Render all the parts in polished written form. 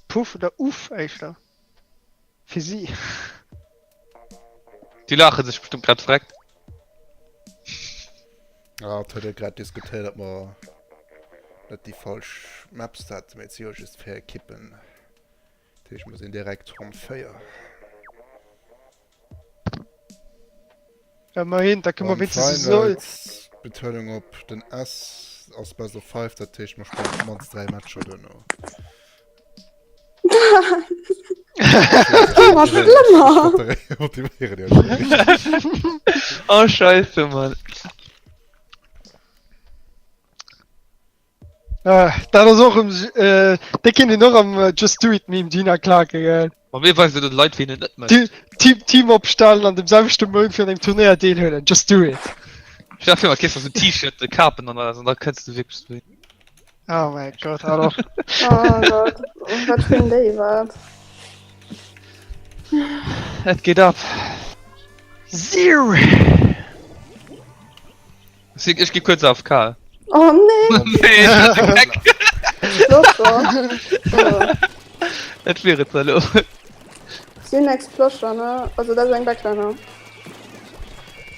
Puff oder Uff, Alter. Für sie. Die lachen sich bestimmt gerade fragt. Ja, hat er gerade diskutiert, dass man nicht die falsche Maps hat, mit sie ist fair kippen. Ich muss ihn direkt von Feuer. Ja, mal hin, da können wir wenigstens so. Betonung auf den S aus Basel 5, der Tisch man spielt man 3 Matcher oder noch. Was schlimmer! Motivieren ja schon richtig. Oh, scheiße, Mann. Da ist auch der kennt ihn noch am Just Do It Meme, Gina Clarke, gell. Aber mir weißt du, dass Leute wie nicht mehr. Team abstellen an demselben Moment für den Turnier den hören. Just do it. Ich dachte mal, kriegst du so ein T-Shirt, eine Kappe und alles, und da kannst du wirklich spielen. Oh mein Gott, hallo. Oh Gott, was für ein Day war. Es geht ab. Zero. Ich geh kurz auf Karl. Oh nee, Nee, das ist weg. los so. Das wäre jetzt hallo. Sin Explosion, ne? Also das ist ein Backliner.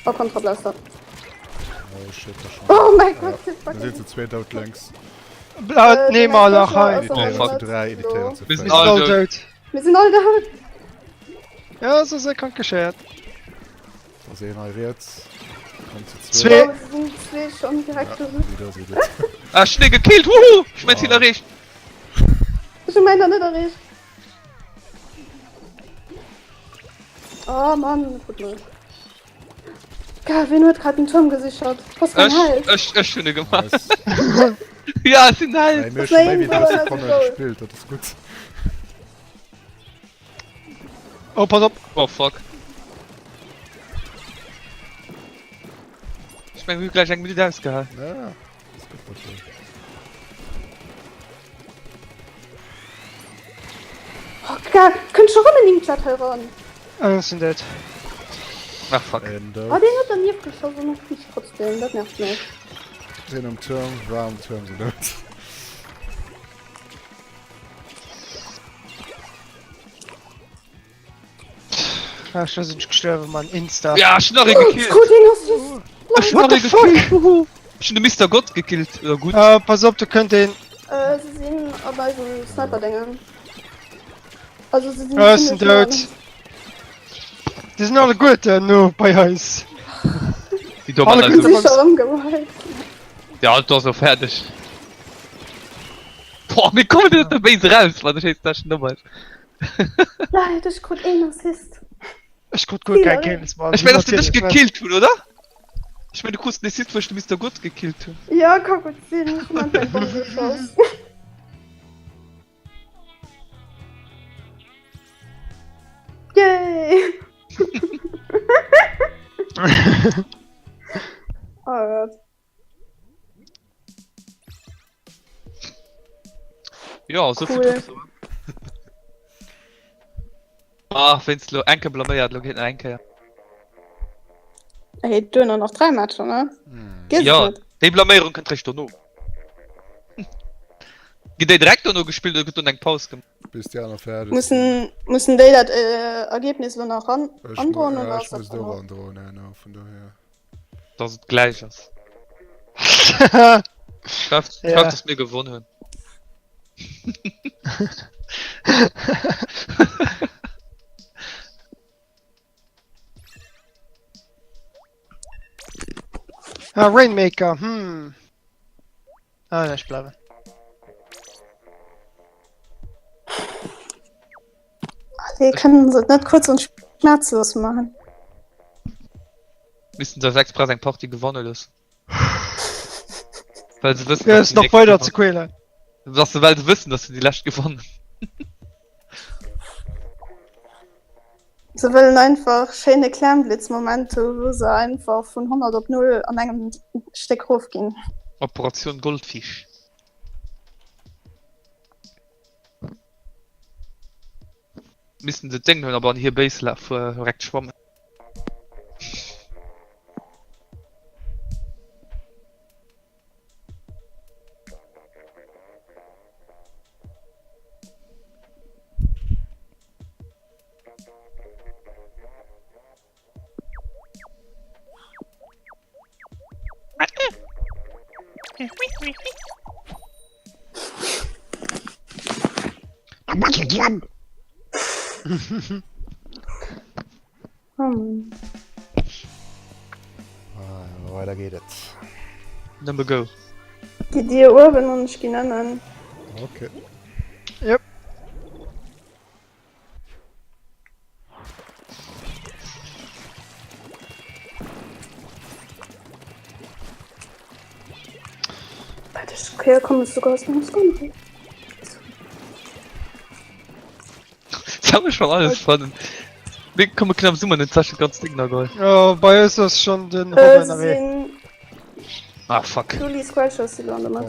Oh, Kontrablaster. Oh shit, das schon. Oh mein Gott, das Da sind so 2 dort längs. Nee, mal nach also, rein. Oh, fuck. 3 editieren zu Wir sind Wir Feuer. sind all tot. Wir sind alle da. Ja, so sehr krank geschert. Da sehen wir jetzt. Kommt zu Zwei. Oh, wir sind zwei schon direkt Ja, zurück. wieder sieht es. Ah, schnell gekillt, wuhu! Ich mein Ziel erreicht. Ich meine da nicht erreicht. Oh Mann, gut mal. Ja, wen hat gerade einen Turm gesichert? Was für ein Hals? Ich schöne gemacht. Nice. Ja, es sind Ey, halt. mir ist schon Nein, wie aber das das von ist der Gold. gespielt, das ist gut. Oh, pass auf. Oh, fuck. Ich mein, wie gleich ein Militär ausgehalten. Ja, das ist gut natürlich. Oh, klar, könnt schon in den Chat heran. Eins sind dead. Ach, fuck. Oh, den hat er nie abgeschossen und ich trotzdem, das nervt mich. Sind am Turm, war am Turm sind das. Ja, schon sind gestorben, Mann. Insta. Ja, Schnorri Oh, gekillt. gut, den hast Schnorri the fuck? gekillt. Wuhu. Schon den Mr. Gott gekillt. Ja, gut. Pass auf, du könnt den. Sie sind aber so Sniper-Dinger. Also sie sind Ja, sind ziemlich tot. Die sind alle gut, nur bei uns. Die Dummen, Alle also. gut. sicher umgeweiht. Der Alter ist so fertig. Boah, wie kommen wir da Base raus? Was ist das schon nochmal? Nein, das ist gut ein Assist. Ich gut gut, kein Kills, Mann. Ich meine, dass du nicht gekillt hast, oder? Ich meine, du kannst nicht sehen, wo du Mr. Gott gekillt hast. Ja, kann gut sehen. Ich meine, ein Bombe geschossen. Yay! Oh Gott. Ja, so Cool. viel. Ah, wenn's lo Enke blamiert, lo geht Enke. Ey, Döner noch 3 Matches, ne? Geht's Ja, nicht? die Blamierung kann recht noch. Geht der direkt noch gespielt oder geht eng Pause gemacht? Bist ja noch fertig. Müssen die das Ergebnis noch androhen Ja, oder ich muss da androhen, ja, von daher. Das ist gleiches. Schafft, Ja. schafft es mir gewonnen. Rainmaker, Ah, ich bleibe. Die können sie nicht kurz und schmerzlos machen. Müssen das Express ein Party gewonnen ist. Weil sie wissen, Ja, dass ist die noch nächste weiter gewonnen- zu quälen. Weil sie wissen, dass sie die Last gewonnen. Sie wollen einfach schöne Kleinblitzmomente, wo sie einfach von 100 auf 0 an einem Steck hochgehen. Operation Goldfisch. Müssen sie denken, aber an hier Base direkt schwammen. Weiter geht es. Number go. Die dir oben und ich gehe nennen. Okay. Yep. Das ist okay, kommst du aus dem Skonto. Das hab ich schon alles von. Wir kommen knapp so in den Tasche ganz Ding da geil. Ja, bei uns ist das schon den Hoppen erwähnt. Sind Ah, fuck. Julie Squashers, die Lande mit.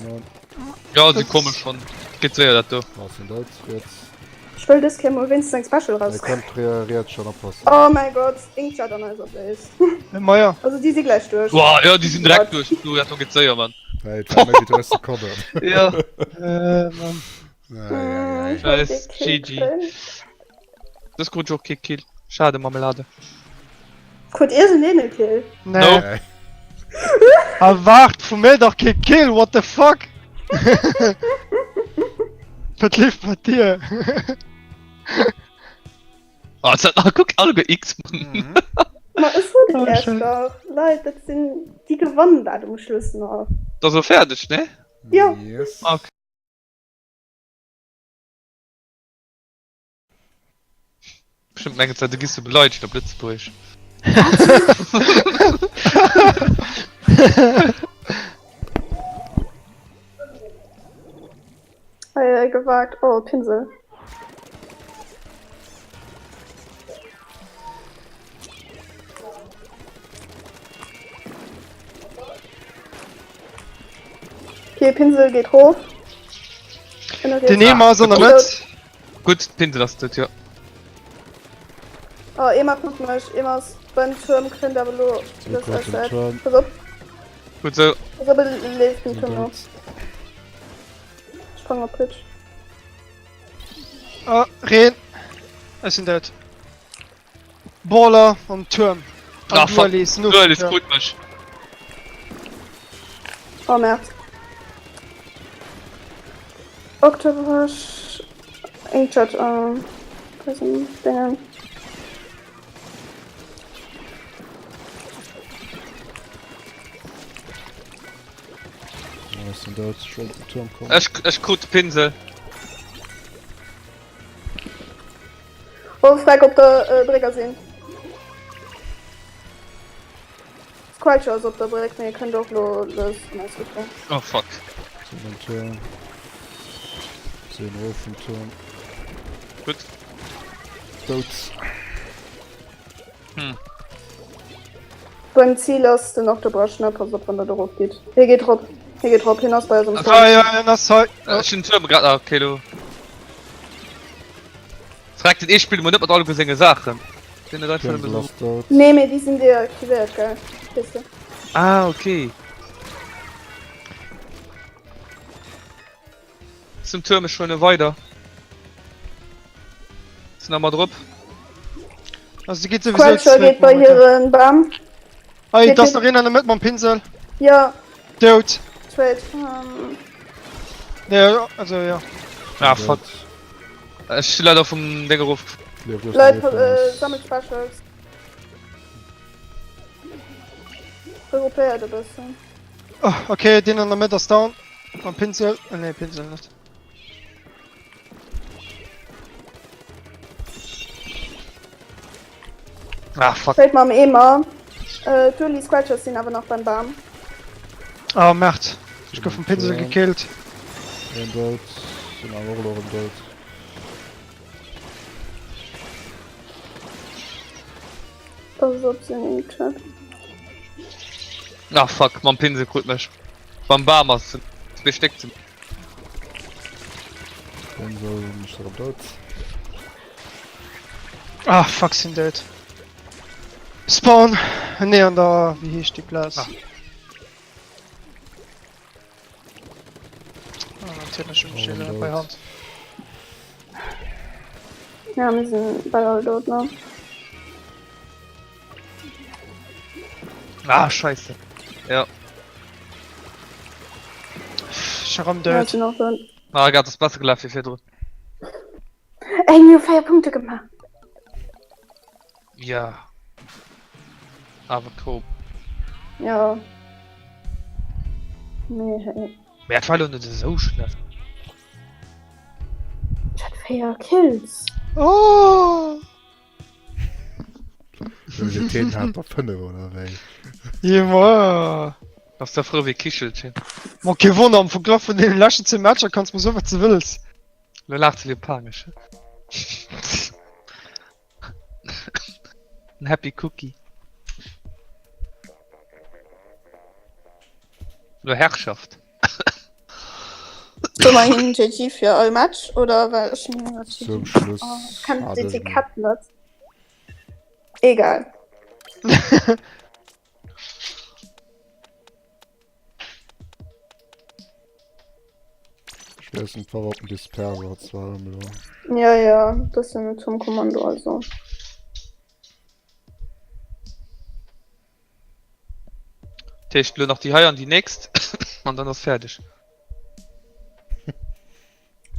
Ja, sie kommen schon. Geht sehr, das du. Was sind das jetzt? Ich will das Camel Winston Special Der raus. kommt reagiert schon oppassen. Oh mein Gott, Inkchat an also Base. Meier. Also die sind gleich durch. Boah, ja, die sind direkt durch. Du hast doch geht sehr, Mann. Hey, jetzt haben wir die Reste kommen. Ja. Mann. Nein. Scheiß GG. Das ist gut, auch Kill. Schade, Marmelade. Könnt ihr sie nicht killen? Nee. Nope. Nein. Aber wart, von mir doch kein Kill, what the fuck? Was lief bei dir? Ah, es hat noch, guck, alle X, Mann. Mhm. Aber es Oh, wurde erst schön. doch. Leute, das sind die gewonnen da am Schluss noch. Das ist so fertig, ne? Ja. Yes. Okay. Bestimmt Menge Zeit, du gehst du beleidigt, der Blitzburg. Gewagt. Oh, Pinsel. Okay, Pinsel geht hoch. Den nehmen wir so in der gut. Mitte. Gut, Pinsel das tut, ja. Oh, immer kommt mich, immer beim Turm könnt aber nur das kurz im Asset. Turm. Pass auf, Gut so. pass auf, lebt den Turm noch. Und Sprung auf Pitch. Ah, Rehen. Es sind das. Baller und Turm. Ah, Und fuck. Duali ist nur Ja, das ist Turm. gut, Mensch. Oh, März. Octopush. Inkchat, Prison, Dingen. was sind das? Schon im Turm kommen. Ich gut Pinsel. Oh, frag, ob der Breger sehen. Squatch aus, ob der Break, ne, ihr könnt doch nur das nice gefunden. Oh fuck. Sind im Turm. Sehen auf im Turm. Gut. Dots. Beim Ziel ist den Octopush, ne, pass auf, wenn der drauf geht. Hier geht drauf. Hier geht drauf hinaus bei so einem Ah, ja, das soll. Ich bin Turm gerade, okay, du. Fragt den ich spiele mal nicht mit alle gesehen Sachen. Den der Deutsche Pinsel ist dort. Nee, mir die sind deaktiviert, gell? Kiste. Ah, okay. Zum Turm ist schon weiter. Sind nochmal drauf. Also die geht sowieso Squatcher geht bei ihren Bam. Ey, das noch in der Mitte mit dem Pinsel. Ja, Dude. Trade. Ja, also ja. Ah, fuck. Ich stehe leider vom Ding auf. Leute, sammelt Specials. Europäer, der Beste. Oh, okay, den in der Mitte ist down. Am Pinsel. Ne, Pinsel nicht. Ah, fuck. Trade mal am EMA. Julie Squatchers sind aber noch beim Bam. Ah, Merd. Ich hab vom Pinsel Ja. gekillt. Ein Dots. Sind auch noch im Dots. Das ist obszön im Chat. Ah, fuck, mein Pinsel gut mich. Beim Barmas sind besteckt sind. Pinsel nicht im Dots. Ah, fuck, sind dead. Spawn. Ne, an der. Wie hieß die Platz? Ah. Natürlich schon Oh, bei Lord. Hand. Ja, wir sind bei all dort, ne? Ah, scheiße. Ja. schon am Ja, Död. sind noch drin. Ah, egal, das besser gelaufen, ich drin. Ey, mir 4 Punkte gemacht. Ja. Aber cool. Ja. Nee, hey. Wer hat weil nicht so schnell? Ich hatte 4 Kills. Oh! Den 10 hat er 5 oder wie? Ja, Das ist der froh wie Kichelchen. okay, Wunder, am Vergleich von den letzten 10 Matcher kannst du mir so, was du willst. Du lachst wie panisch. Ein Happy Cookie. Nur Herrschaft. So mal hin, GG für all Match oder weil ich mir Zum Schluss. kann hat die er- Cutten nicht. Egal. Ich weiß nicht, warum Disperser zwar im Jahr. Ja, ja, das sind wir zum Kommando, also. Tisch nur noch die Heuer an die nächst. Und dann ist fertig.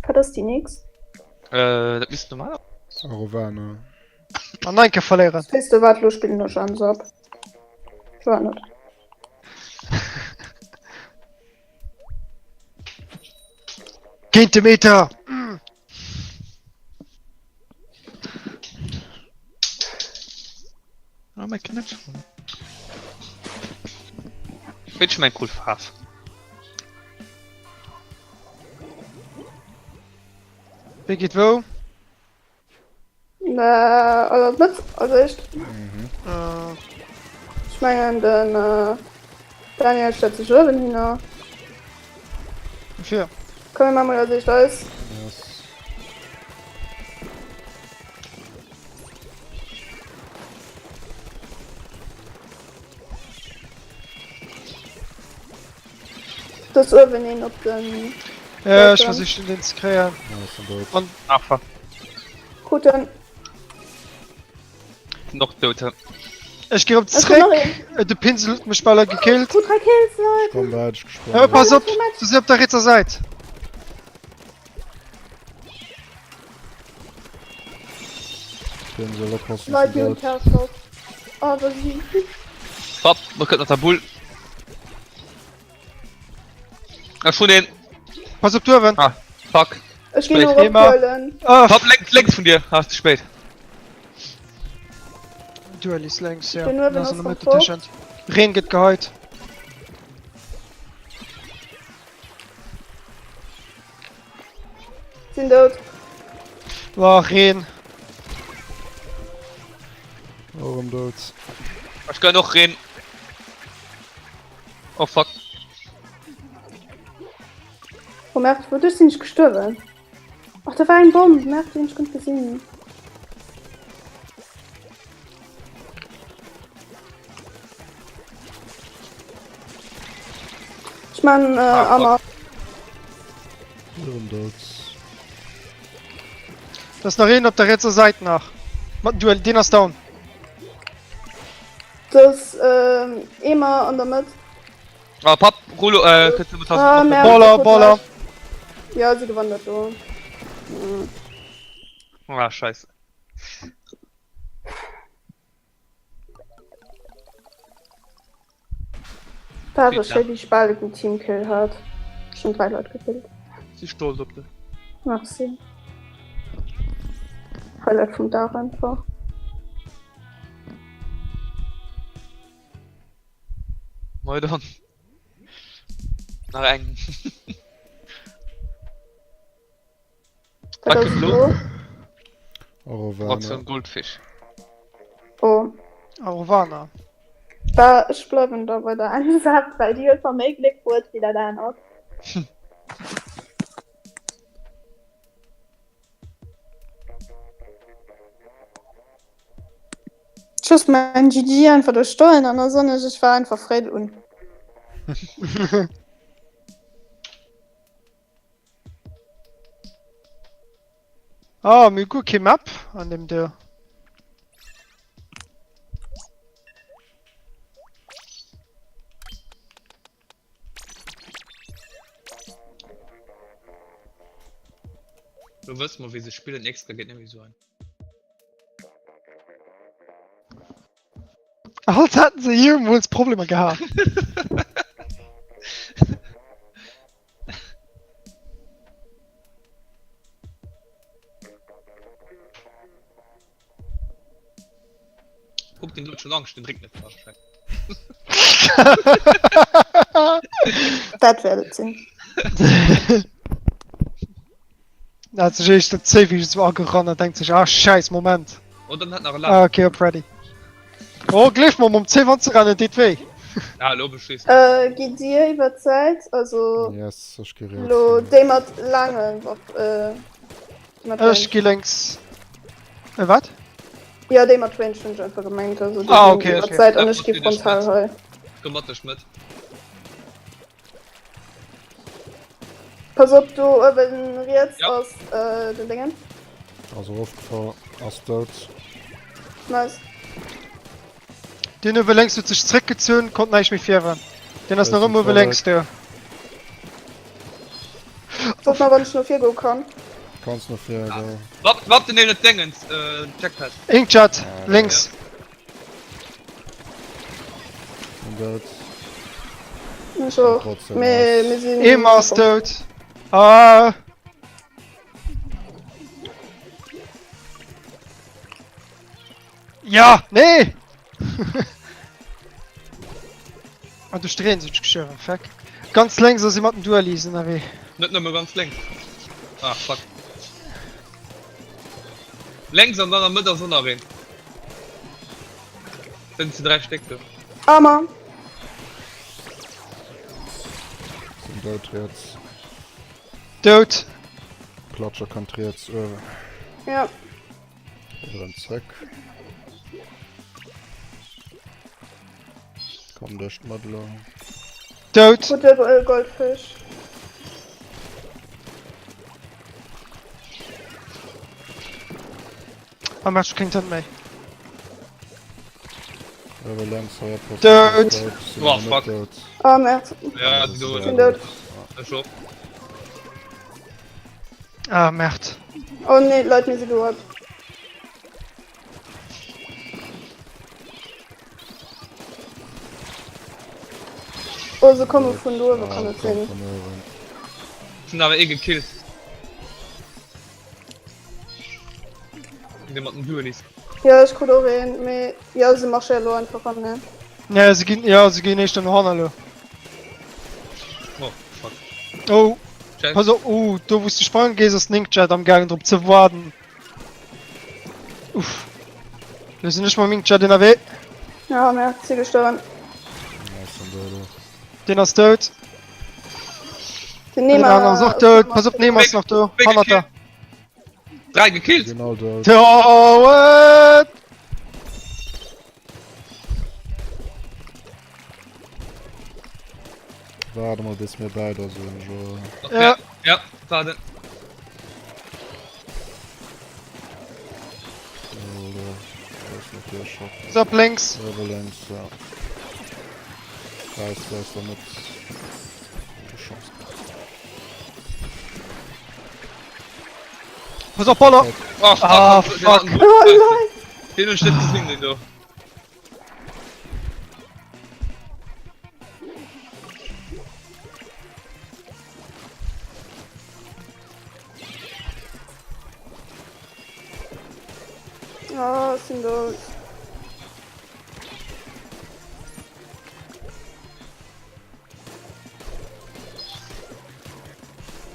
War das die nix? Das ist normal. Arovana. An nein, verlieren. Das beste Wartlos spielen nur schon so ab. Ich war nicht. Meter. Ah, mein Connection. Bitte mein cool Fass. Wie geht wo? Also mit, also echt. Äh, Ich meine, den Daniel stellt sich Röwen hin. vier. Können wir mal, sich da ist. Yes. Das Röwen hin auf den Ich versuche den zu kreieren. Ja, ist ein Deutsch. Ach, guten. noch Tote. Ich gehe auf Es kommt noch zurück. hin. Der Pinsel hat mich Baller gekillt. Gut, 3 Kills, Leute. Komm, da hätte ich gesprochen. Ja, pass auf, du siehst auf der rechten Seite. Den soll er passen. Leute, und Herzog. Aber sie. Hopp, man könnte noch der Bull. Ah, schon den. Pass auf, du, Evan. Ah, fuck. Ich gehe nur Thema. aufholen. Ah, Hopp, längs von dir. Ah, ist zu spät. Duell ist längs, ja. bin nur, wenn Da ist das in der Mitte verfolgt. Tischend. Ren geht geheut. Sind tot. War Ren. Warum Deutsch? Ich kann noch reden. Oh fuck. Wo merkt, wo bist du nicht gestorben? Ach, da war ein Bomb. Merkt, den ich gut gesehen. Ich meine, aber Warum Deutsch? Das ist noch Ren auf der rechten Seite nach. Duell, den hast down. das immer an der Mitte. Ah, Pap, Rulo, könntest du mit Ah, Tasten. mehr- Baller, Baller. Ja, sie gewandert, du. Ah, scheiße. Da Bitte. was schädlich bald ein Teamkill hat. Schon 3 Leute gekillt. Sie stolz auf dich. Merci. Highlight vom Dach einfach. Mal dann. Nach eng. Da Danke, ist Flo. so. Was für Arovana. ein Goldfisch. Oh. Arovana. Da ich bleiben da bei der einen Sache, weil die halt vom Make wurde wieder da noch. Tschüss, mein GG einfach der Stollen an der Sonne, ich war einfach frei und. Ah, mir gut kein Map an dem der. Du wirst mal, wie sie spielen, extra geht nämlich so ein. Als hatten sie jemals Probleme gehabt. Guck den schon Angst, den Dreck nicht wahrscheinlich. Dat werdet sinn. Also ich der C wie war gerannt denkt sich ah scheiß Moment. Und dann hat noch Ah, Lachen. okay, up ready. Oh glyph man um C wann zu rennen dit weh. Ja, lobe schießt. Gi dir iwwer Zeit also Yes, ich gehe lo de mat lange Ich geh längs. Wat? ja de mat Range schon einfach gemeint also Ah, okay, okay. Zeit Ja, an gi okay, frontal das he Komm mal das mit. pass op du wenn jetzt Ja. aus den dingen Also oft vor aus dort. nice. Den überlängst du sich zurückgezogen konnte nicht mehr fair werden. Den hast Das noch ist immer überlängst du. Guck mal wann ich noch 4 go kann Kannst noch für Warte, den nicht Dingens, Jackpad. Inkchat links. dort. so Trotzdem me sinn Immer tot. Ah. Ja, nee! Und du drehen sich geschirr, fuck. Ganz längs als jemanden dualisen, na weh. Nicht nur mal ganz links. Ah, fuck. Längs und dann am Mitte so nach rein. Sind sie 3 Stücke. Armer sind dort jetzt. Tot. Klatscher kann jetzt ja Zweck. Komm der Schmadler. Tot. gute Goldfisch Am Match klingt an mich. Längs Dort. Oh, fuck. ah Merz Ja, die sind Leute. dort Also, Ah, Mert. oh nee Leute mir sie du oh so komme von du kann das sehen sind aber eh gekillt. Den man Höhe nicht. ja ich konnte auch reden me ja sie mach lo einfach an ne Ja, sie gehen nicht in Honolulu. Oh, fuck. Oh, Scheiße. pass auf, du wusst du sprangen gehst das Ninkchat am Gang drauf zu warten. Uff. Wir sind nicht mal Ninkchat in der Weh. ja Merz sie gestorben Den hast tot. den Den anderen ist auch tot. Pass auf, nehmen wir es noch da. Weg, 100er. 3 gekillt. Genau dort. What? Warte mal bis mir beide sind so. Okay. Ja. Ja, warte. Oder was noch der Shop. So, ab links. Längs, ja. Da ist damit. Chance. Pass auf, Polo. Oh, fuck. Ah, Den fuck. hatten- oh nein Den und steht gesehen, den du. oh sind dort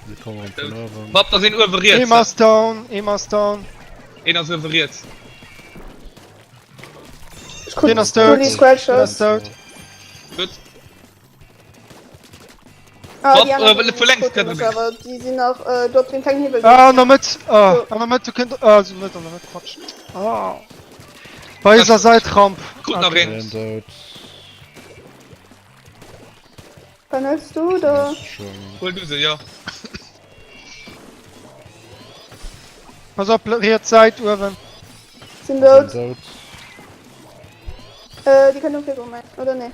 Wir kommen von Irren. Warte, da sind überveriert. Immer Stone, immer Stone. Einer ist überveriert. ich konnte Den hast nur tot. die Den Scratchers hast tot. Gut. ah, Bob, die anderen wenn du sind verlängst, nicht können gut, wir aber die sind auch dort den kein Hebel Ah, noch mit. Ah, noch mit, du könnt. Ah, so mit, noch mit, Quatsch. Ah. Bei dieser Seitramp. Gut nach Okay. rein. Dort. Panelst du oder Schon. Hol du sie, ja. Pass auf, riert Zeit, Urban. sind dort Dort. die können noch 4 go mein oder ne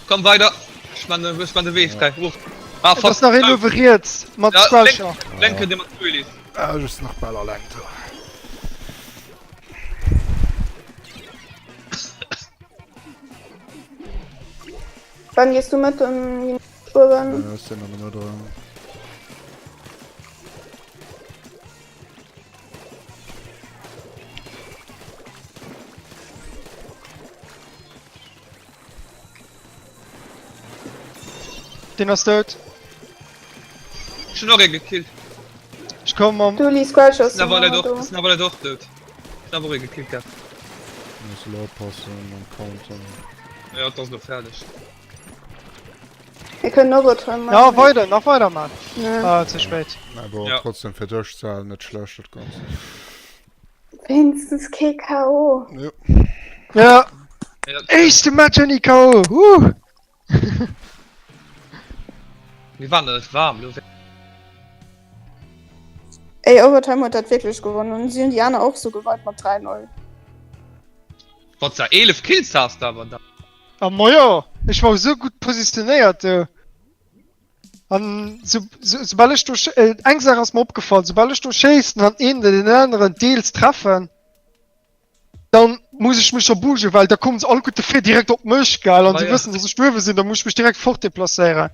Komm weiter. Spannende Fähigkeit. Hoch. Ah, Das ist noch hin überriert. Mit Ja, Scratcher. Lenke, den man Höhe liest. Ah, just nach Ball erlangt. Wann gehst du mit dem Spuren? Ja, ist ja noch nicht mehr dran. Den hast du. Schon noch gekillt. Ich komm am. Du liest Scratch aus Na dem war er Auto. doch, na war er doch tot. Na war er gekillt, ja. Muss laut passen und counten. Ja, das ist noch fertig. Wir können Overtime machen. Ja, weiter, noch weiter, Mann. Ja. Ah, zu spät. Aber Ja. trotzdem für Durchzahlen nicht schlecht, das Ganze. Wenigstens KKO. Ja. Ja, Ja, erste Match an die K.O. wir waren nicht warm, du. Ey, Overtime hat das wirklich gewonnen. Und sie und Jana auch so gewollt mit 3-0. Was da 11 Kills hast, aber da. Aber ja, ich war so gut positioniert. Und sobald ich durch eine Sache ist mir aufgefallen, sobald ich durch schießen und den anderen Deals treffen, dann muss ich mich verbuchen, weil da kommen alle gute Vier direkt auf mich, geil. Und Ah, die ja. wissen, dass ich Stöwe sind, dann muss ich mich direkt fortdeplacieren.